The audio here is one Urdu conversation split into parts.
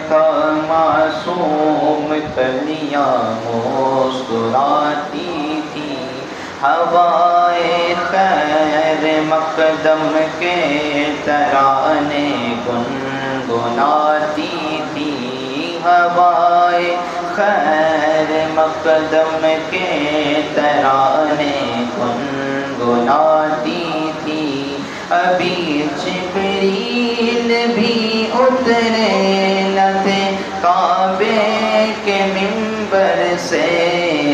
کا معصوم کلیاں مسکراتی تھی، ہوائے خیر مقدم کے ترانے گنگناتی تھی، ہوائے خیر مقدم کے ترانے گنگناتی تھی۔ ابھی جبریل بھی اترے نہ تھے کعبے کے منبر سے،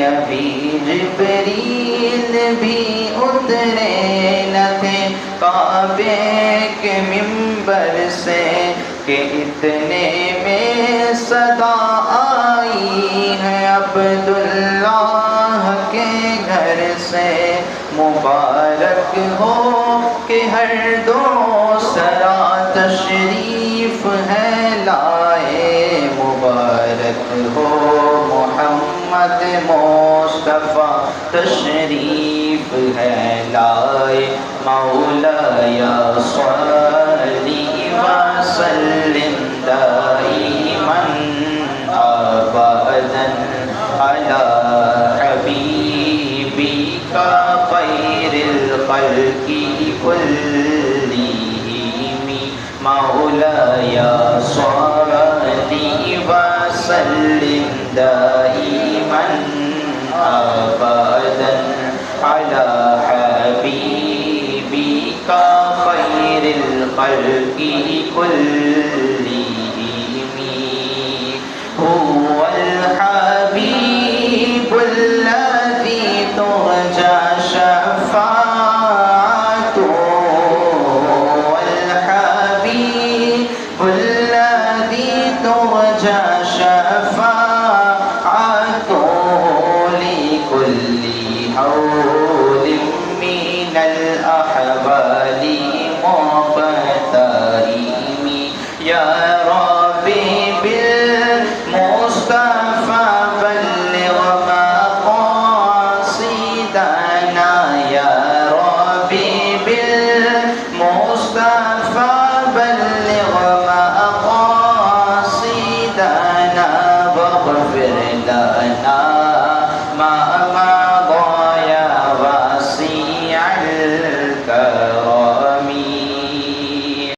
ابھی جبریل بھی اترے نہ تھے کعبے کے منبر سے، کہ اتنے میں صدا آئی ہے عبداللہ کے گھر سے، مبارک ہو کہ ہر دوسرا تشریف ہے لائے، مبارک ہو محمد مصطفیٰ تشریف ہے لائے، مولاي صلی وسلم دائما ابدا على حبیبک خیر الخلق كلهم، مولاي صلی وسلم دائما ابدا على حبیبک خیر الخلق كلهم، هو الحبیب الذی ترجى شفاعته، هو الحبیب الذی ترجى شفاعته، لكل حول من الأحوال مقترم، يا ربي بالمصطفى بلغ مقاصدنا، يا ربي بالمصطفى بلغ مقاصدنا، واغفر لنا